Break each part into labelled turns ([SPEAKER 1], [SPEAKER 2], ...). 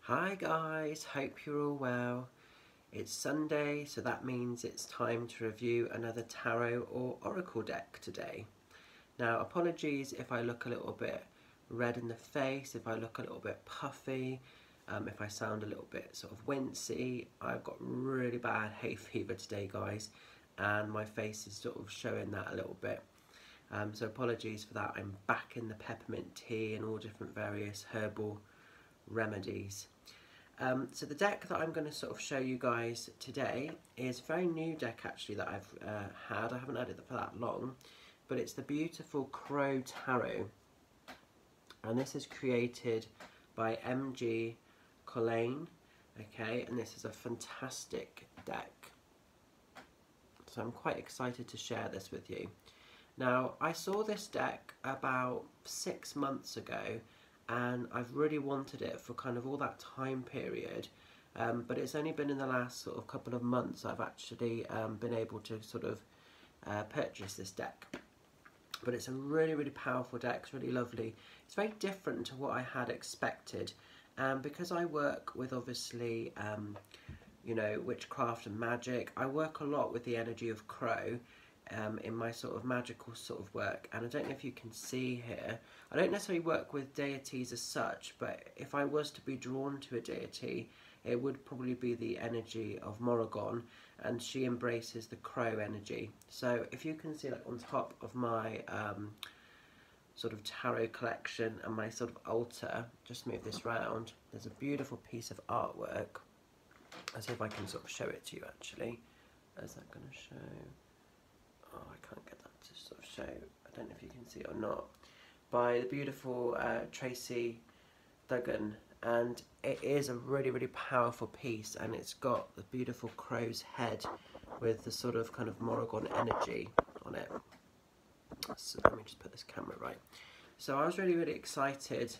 [SPEAKER 1] Hi guys, hope you're all well. It's Sunday, so that means it's time to review another tarot or oracle deck today. Now, apologies if I look a little bit red in the face, if I look a little bit puffy, if I sound a little bit sort of wincy. I've got really bad hay fever today, guys, and my face is sort of showing that a little bit. So apologies for that. I'm back in the peppermint tea and all different various herbal remedies. So the deck that I'm going to sort of show you guys today is a very new deck actually that I've had. I haven't had it for that long, but it's the beautiful Crow Tarot, and this is created by Cullinane, okay, and this is a fantastic deck. So I'm quite excited to share this with you. Now, I saw this deck about 6 months ago, and I've really wanted it for kind of all that time period, but it's only been in the last sort of couple of months I've actually been able to sort of purchase this deck. But it's a really powerful deck. It's really lovely. It's very different to what I had expected, and because I work with obviously you know, witchcraft and magic, I work a lot with the energy of Crow in my sort of magical sort of work. And I don't know if you can see here, I don't necessarily work with deities as such, but if I was to be drawn to a deity, it would probably be the energy of Morrigan, and she embraces the crow energy. So if you can see, like on top of my sort of tarot collection and my sort of altar, just move this round, there's a beautiful piece of artwork. I'll see if I can sort of show it to you actually. Is that going to show? Oh, I can't get that to sort of show. I don't know if you can see it or not. By the beautiful Tracy Duggan, and it is a really powerful piece, and it's got the beautiful crow's head with the sort of kind of Morrigan energy on it. So let me just put this camera right. So I was really excited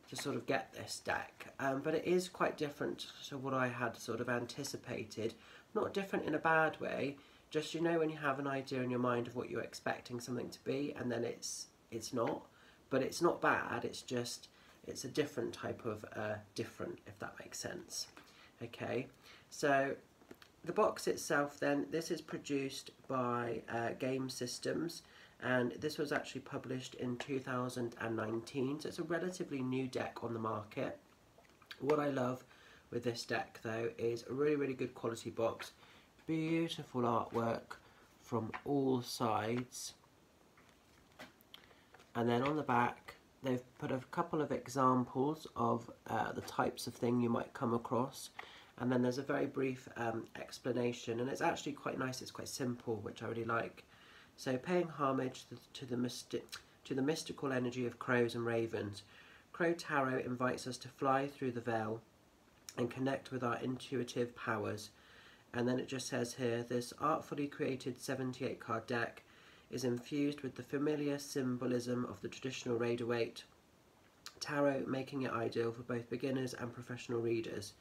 [SPEAKER 1] to sort of get this deck, but it is quite different to what I had sort of anticipated. Not different in a bad way, just, you know, when you have an idea in your mind of what you're expecting something to be, and then it's not, but it's not bad, it's just, it's a different type of different, if that makes sense. Okay, so the box itself then, this is produced by Game Systems, and this was actually published in 2019, so it's a relatively new deck on the market. What I love with this deck though is a really good quality box, beautiful artwork from all sides, and then on the back they've put a couple of examples of the types of thing you might come across, and then there's a very brief explanation, and it's actually quite nice, it's quite simple, which I really like. So, paying homage to the mystical energy of crows and ravens, Crow Tarot invites us to fly through the veil and connect with our intuitive powers. And then it just says here, this artfully created 78 card deck is infused with the familiar symbolism of the traditional Rider-Waite tarot, making it ideal for both beginners and professional readers.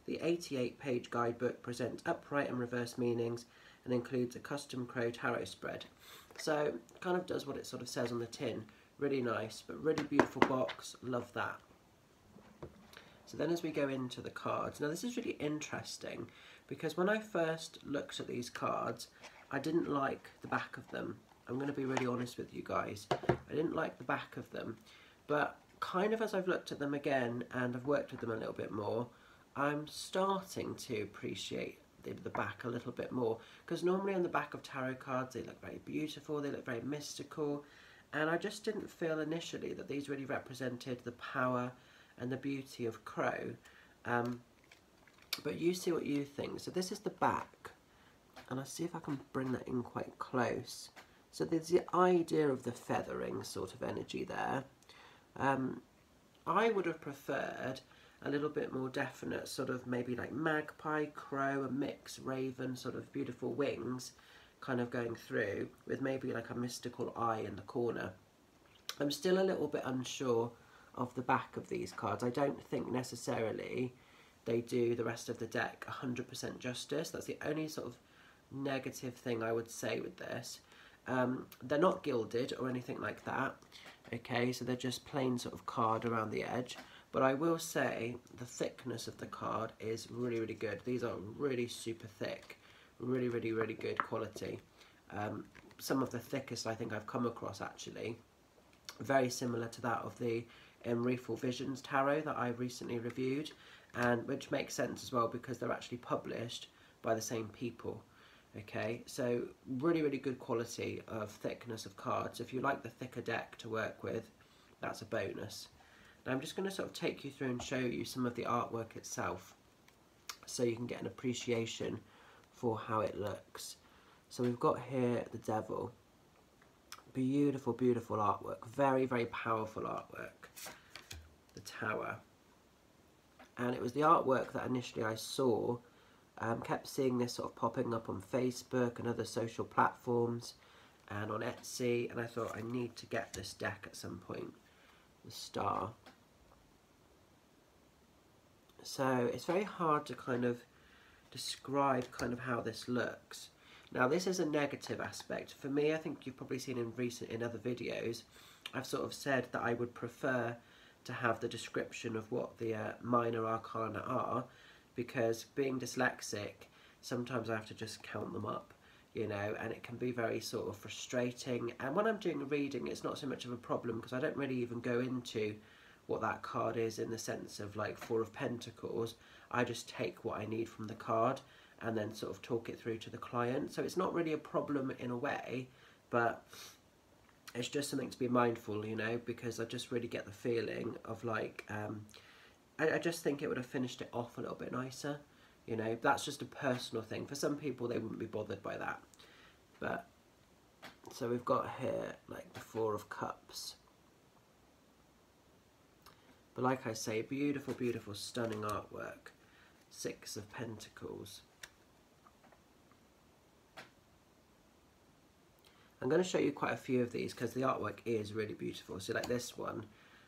[SPEAKER 1] The 88-page guidebook presents upright and reverse meanings and includes a custom Crow tarot spread. So kind of does what it sort of says on the tin. Really nice, but really beautiful box. Love that. So then as we go into the cards, now this is really interesting because when I first looked at these cards, I didn't like the back of them. I'm going to be really honest with you guys. I didn't like the back of them, but kind of as I've looked at them again and I've worked with them a little bit more, I'm starting to appreciate the back a little bit more, because normally on the back of tarot cards they look very beautiful, they look very mystical, and I just didn't feel initially that these really represented the power and the beauty of Crow. But you see what you think. So this is the back, and I'll see if I can bring that in quite close. So there's the idea of the feathering sort of energy there. I would have preferred a little bit more definite, sort of maybe like magpie, crow, a mix, raven, sort of beautiful wings kind of going through with maybe like a mystical eye in the corner. I'm still a little bit unsure of the back of these cards. I don't think necessarily they do the rest of the deck 100% justice. That's the only sort of negative thing I would say with this. They're not gilded or anything like that. Okay, so they're just plain sort of card around the edge. But I will say the thickness of the card is really, really good. These are really super thick, really, really, really good quality. Some of the thickest I think I've come across actually. Very similar to that of the Enreeful Visions Tarot that I recently reviewed, and which makes sense as well because they're actually published by the same people. Okay, so really, really good quality of thickness of cards. If you like the thicker deck to work with, that's a bonus. Now I'm just going to sort of take you through and show you some of the artwork itself so you can get an appreciation for how it looks. So we've got here the Devil. Beautiful, beautiful artwork. Very, very powerful artwork. The Tower. And it was the artwork that initially I saw. Kept seeing this sort of popping up on Facebook and other social platforms and on Etsy, and I thought I need to get this deck at some point. The Star. So it's very hard to kind of describe kind of how this looks. Now this is a negative aspect. For me, I think you've probably seen in other videos, I've sort of said that I would prefer to have the description of what the minor arcana are, because being dyslexic, sometimes I have to just count them up, you know, and it can be very sort of frustrating. And when I'm doing a reading, it's not so much of a problem because I don't really even go into what that card is in the sense of like Four of Pentacles. I just take what I need from the card and then sort of talk it through to the client. So it's not really a problem in a way, but it's just something to be mindful, you know, because I just really get the feeling of like, I just think it would have finished it off a little bit nicer, you know. That's just a personal thing. For some people, they wouldn't be bothered by that. But, so we've got here like the Four of Cups. But like I say, beautiful, beautiful, stunning artwork. Six of Pentacles. I'm going to show you quite a few of these because the artwork is really beautiful. So like this one,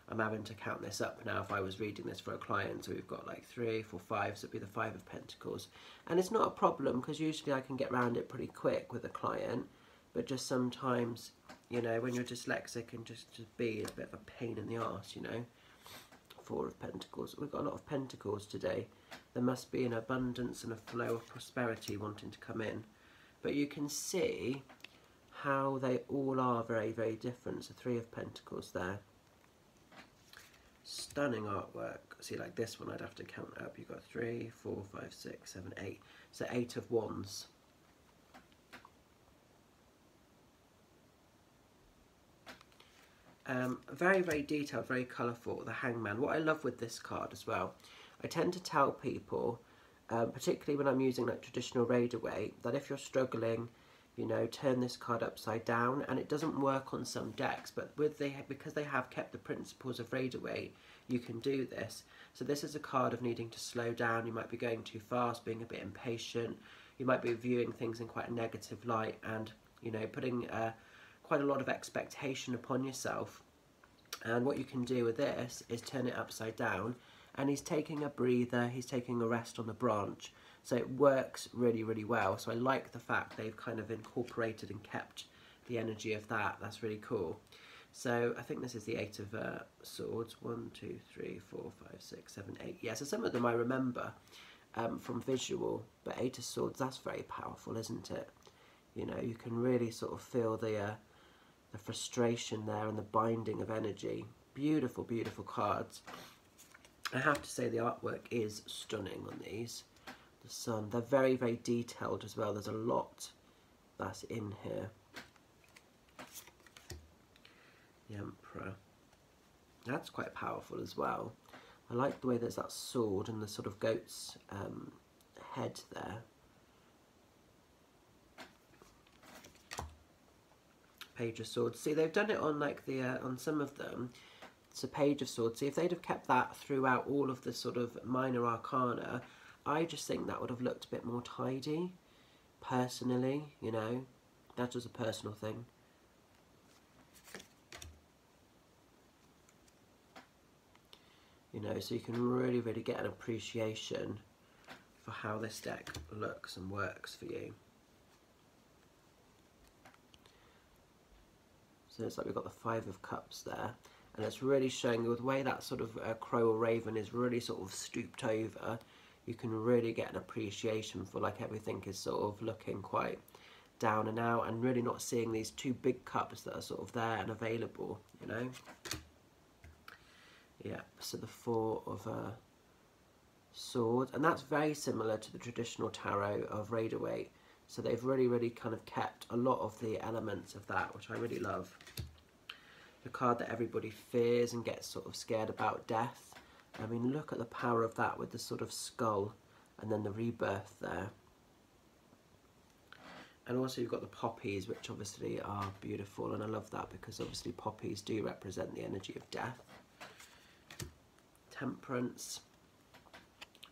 [SPEAKER 1] I'm having to count this up now if I was reading this for a client. So we've got like 3, 4, 5, so it'd be the Five of Pentacles. And it's not a problem because usually I can get around it pretty quick with a client. But just sometimes, you know, when you're dyslexic and just be a bit of a pain in the arse, you know. Four of Pentacles. We've got a lot of Pentacles today. There must be an abundance and a flow of prosperity wanting to come in. But you can see how they all are very, very different. So Three of Pentacles there. Stunning artwork. See, like this one, I'd have to count up. You've got 3, 4, 5, 6, 7, 8. So 8 of Wands. Very, very detailed, very colourful, the Hangman. What I love with this card as well, I tend to tell people, particularly when I'm using like traditional Raid-A-Waite, that if you're struggling, you know, turn this card upside down. And it doesn't work on some decks, but because they have kept the principles of Raid-A-Waite, you can do this. So this is a card of needing to slow down. You might be going too fast, being a bit impatient. You might be viewing things in quite a negative light and, you know, putting quite a lot of expectation upon yourself. And what you can do with this is turn it upside down, and he's taking a breather, he's taking a rest on the branch. So it works really, really well. So I like the fact they've kind of incorporated and kept the energy of that. That's really cool. So I think this is the Eight of Swords. 1, 2, 3, 4, 5, 6, 7, 8. Yeah, so some of them I remember from visual, but Eight of Swords, that's very powerful, isn't it? You know, you can really sort of feel the frustration there and the binding of energy. Beautiful, beautiful cards. I have to say the artwork is stunning on these. The Sun, they're very, very detailed as well. There's a lot that's in here. The Emperor. That's quite powerful as well. I like the way there's that sword and the sort of goat's head there. Page of Swords. See, they've done it on like the on some of them. It's a Page of Swords. See, if they'd have kept that throughout all of the sort of minor arcana, I just think that would have looked a bit more tidy. Personally, you know, that was a personal thing. You know, so you can really, really get an appreciation for how this deck looks and works for you. So it's like we've got the Five of Cups there. and it's really showing you the way that sort of crow or raven is really sort of stooped over. You can really get an appreciation for like everything is sort of looking quite down and out, and really not seeing these two big cups that are sort of there and available, you know. Yeah, so the Four of Swords, and that's very similar to the traditional tarot of Rider-Waite. So they've really kind of kept a lot of the elements of that, which I really love. The card that everybody fears and gets sort of scared about, Death. I mean, look at the power of that with the sort of skull and then the rebirth there. And also you've got the poppies, which obviously are beautiful, and I love that because obviously poppies do represent the energy of death. Temperance.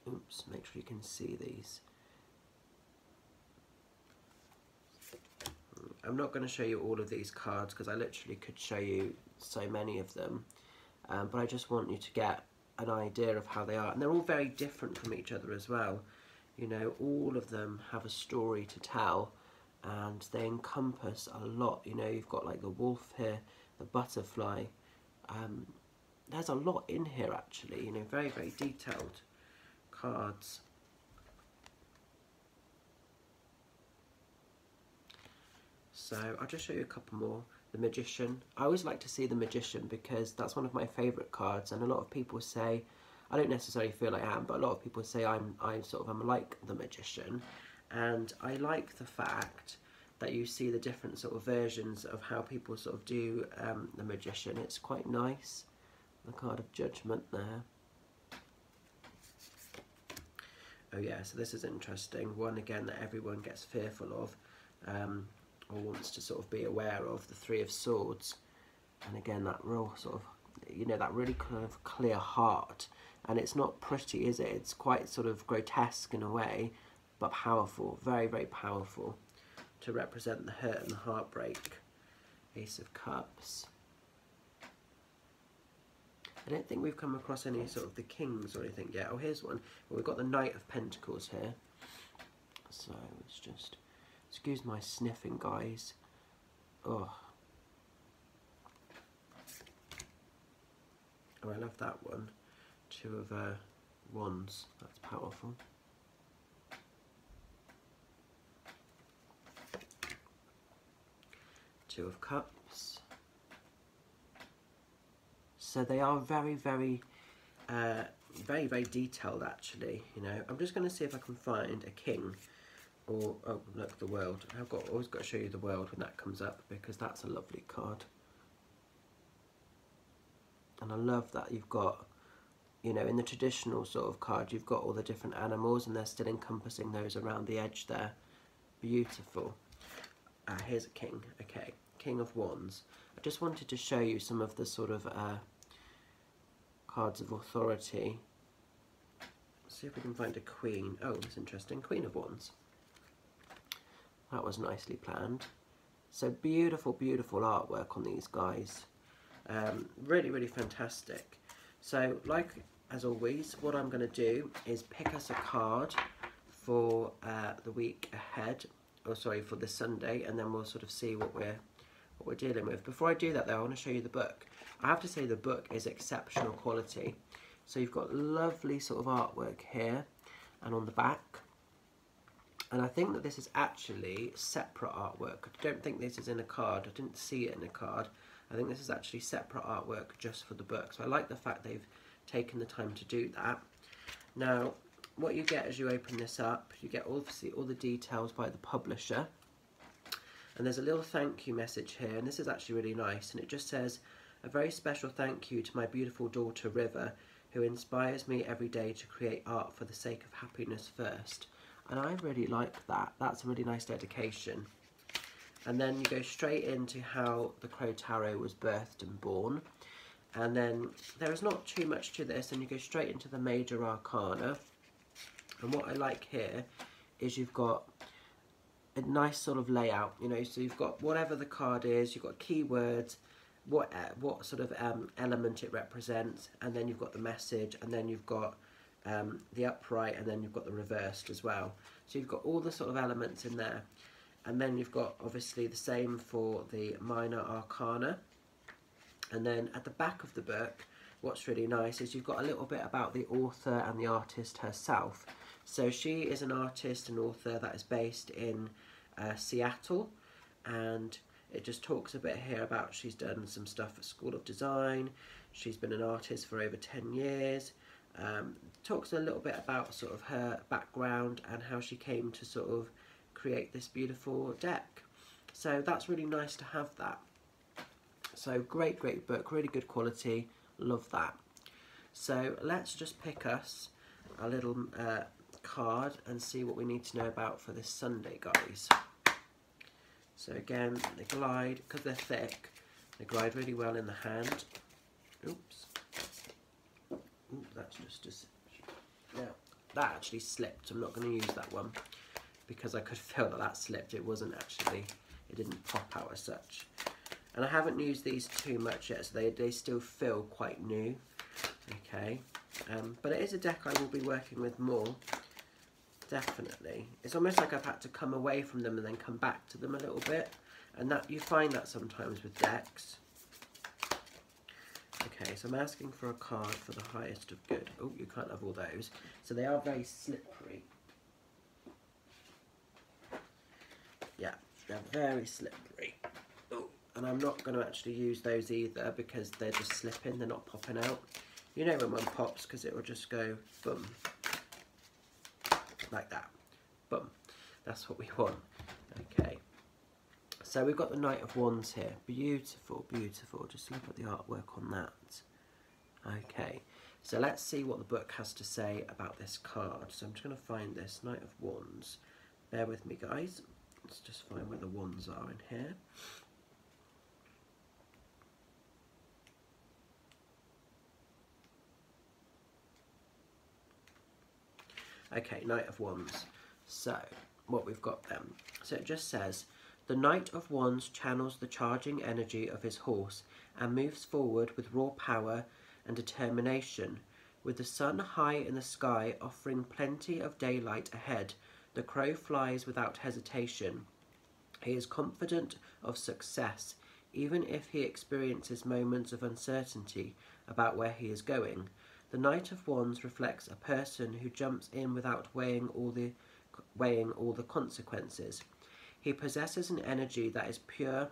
[SPEAKER 1] Oops, make sure you can see these. I'm not going to show you all of these cards because I literally could show you so many of them, but I just want you to get an idea of how they are, and they're all very different from each other as well. You know, all of them have a story to tell, and they encompass a lot. You know, you've got like the wolf here, the butterfly. There's a lot in here actually, you know, very detailed cards. So I'll just show you a couple more. The Magician. I always like to see the Magician because that's one of my favourite cards, and a lot of people say, I don't necessarily feel I am, but a lot of people say I'm like the Magician, and I like the fact that you see the different sort of versions of how people sort of do the Magician. It's quite nice. The card of Judgment there. Oh yeah, so this is interesting. One again that everyone gets fearful of, or wants to sort of be aware of, the Three of Swords. And again, that real sort of, you know, that really kind of clear heart. And it's not pretty, is it? It's quite sort of grotesque in a way, but powerful, very powerful, to represent the hurt and the heartbreak. Ace of Cups. I don't think we've come across any sort of the Kings or anything yet. Oh, here's one. Well, we've got the Knight of Pentacles here. So let's just, excuse my sniffing, guys. Oh, I love that one. Two of Wands. That's powerful. Two of Cups. So they are very detailed actually, you know. I'm just going to see if I can find a King, or, oh look, the World. I've always got to show you the World when that comes up, because that's a lovely card. And I love that you've got, you know, in the traditional sort of card, you've got all the different animals and they're still encompassing those around the edge there. Beautiful. Here's a King. Okay, King of Wands. I just wanted to show you some of the sort of cards of authority. Let's see if we can find a Queen. Oh, that's interesting. Queen of Wands. That was nicely planned. So beautiful artwork on these guys. Really fantastic. So, like as always, what I'm going to do is pick us a card for the week ahead, or sorry, for this Sunday, and then we'll sort of see what we're dealing with. Before I do that though, I want to show you the book. I have to say the book is exceptional quality. So you've got lovely sort of artwork here and on the back. And I think that this is actually separate artwork. I don't think this is in a card. I didn't see it in a card. I think this is actually separate artwork just for the book. So I like the fact they've taken the time to do that. Now, what you get as you open this up, you get obviously all the details by the publisher. And there's a little thank you message here, and this is actually really nice, and it just says, a very special thank you to my beautiful daughter River, who inspires me every day to create art for the sake of happiness first. And I really like that. That's a really nice dedication. And then you go straight into how the Crow Tarot was birthed and born. And then there is not too much to this, and you go straight into the major arcana. And what I like here is you've got a nice sort of layout, you know, so you've got whatever the card is, you've got keywords, what sort of element it represents, and then you've got the message, and then you've got the upright, and then you've got the reversed as well. So you've got all the sort of elements in there, and then you've got obviously the same for the minor arcana, And then at the back of the book, what's really nice is you've got a little bit about the author and the artist herself. So she is an artist and author that is based in Seattle, and it just talks a bit here about she's done some stuff at School of Design, she's been an artist for over 10 years, talks a little bit about sort of her background and how she came to sort of create this beautiful deck. So that's really nice to have that. So great book, really good quality, love that. So let's just pick us a little card and see what we need to know about for this Sunday, guys. So again, they glide, because they're thick, they glide really well in the hand. Oops. Ooh, that's just now that actually slipped. I'm not going to use that one because I could feel that slipped. It wasn't actually, it didn't pop out as such. And I haven't used these too much yet, so they still feel quite new. Okay, but it is a deck I will be working with more, definitely. It's almost like I've had to come away from them and then come back to them a little bit, and that you find that sometimes with decks. Okay, so I'm asking for a card for the highest of good. Oh, you can't have all those. So they are very slippery. Yeah, they're very slippery. Oh, and I'm not going to actually use those either because they're just slipping, they're not popping out. You know when one pops, because it will just go boom. Like that. Boom. That's what we want. Okay. So we've got the Knight of Wands here. Beautiful, beautiful. Just look at the artwork on that. Okay. So let's see what the book has to say about this card. So I'm just going to find this Knight of Wands. Bear with me, guys. Let's just find where the wands are in here. Okay, Knight of Wands. So, what we've got then. So it just says, the Knight of Wands channels the charging energy of his horse and moves forward with raw power and determination. With the sun high in the sky offering plenty of daylight ahead, the crow flies without hesitation. He is confident of success, even if he experiences moments of uncertainty about where he is going. The Knight of Wands reflects a person who jumps in without weighing all the consequences. He possesses an energy that is pure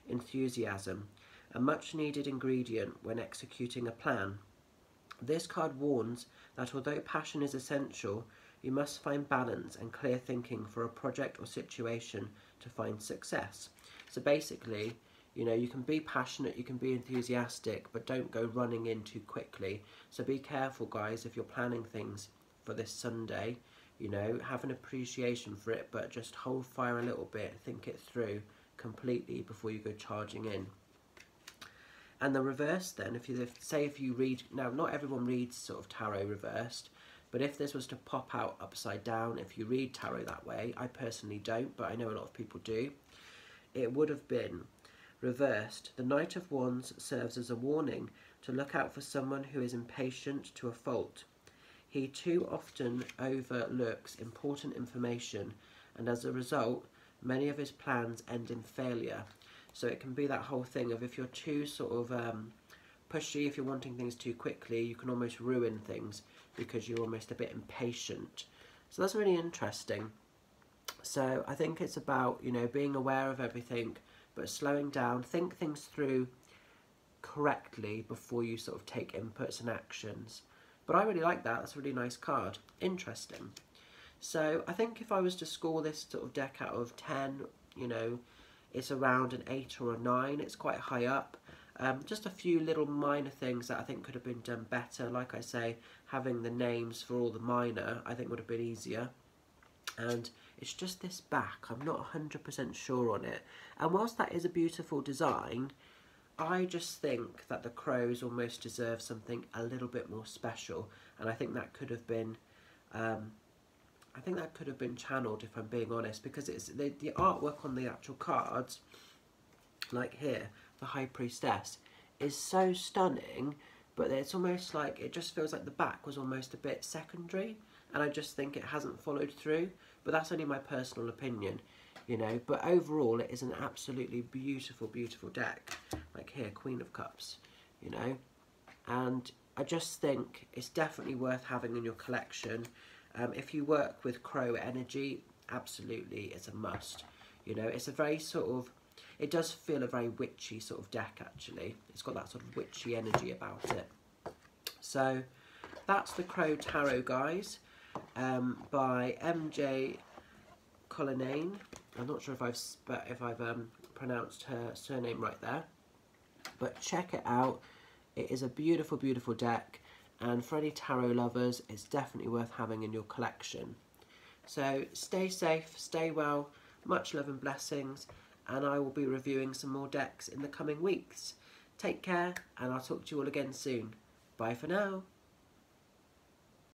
[SPEAKER 1] enthusiasm, a much-needed ingredient when executing a plan. This card warns that although passion is essential, you must find balance and clear thinking for a project or situation to find success. So basically, you know, you can be passionate, you can be enthusiastic, but don't go running in too quickly. So be careful, guys, if you're planning things for this Sunday. You know, have an appreciation for it, but just hold fire a little bit, think it through completely before you go charging in. And the reverse then, if you read, now not everyone reads sort of tarot reversed, but if this was to pop out upside down, if you read tarot that way, I personally don't, but I know a lot of people do, it would have been reversed. The Knight of Wands serves as a warning to look out for someone who is impatient to a fault. He too often overlooks important information, and as a result, many of his plans end in failure. So it can be that whole thing of if you're too sort of pushy, if you're wanting things too quickly, you can almost ruin things because you're almost a bit impatient. So that's really interesting. So I think it's about, you know, being aware of everything, but slowing down, think things through correctly before you sort of take inputs and actions. But I really like that. That's a really nice card. Interesting. So I think if I was to score this sort of deck out of 10, you know, it's around an 8 or a 9. It's quite high up. Just a few little minor things that I think could have been done better. Like I say, having the names for all the minor, I think would have been easier. And it's just this back. I'm not 100% sure on it. And whilst that is a beautiful design, I just think that the crows almost deserve something a little bit more special, and I think that could have been, channeled, if I'm being honest, because it's the artwork on the actual cards, like here, the High Priestess, is so stunning, but it's almost like it just feels like the back was almost a bit secondary, and I just think it hasn't followed through. But that's only my personal opinion. you know, but overall it is an absolutely beautiful, beautiful deck. Like here, Queen of Cups, you know, and I just think it's definitely worth having in your collection. If you work with Crow energy, absolutely it's a must. You know, it's a very sort of, it does feel a very witchy sort of deck actually. It's got that sort of witchy energy about it. So that's the Crow Tarot, guys, by MJ Cullinane. I'm not sure if I've pronounced her surname right there, but check it out. It is a beautiful, beautiful deck, and for any tarot lovers, it's definitely worth having in your collection. So stay safe, stay well, much love and blessings, and I will be reviewing some more decks in the coming weeks. Take care, and I'll talk to you all again soon. Bye for now.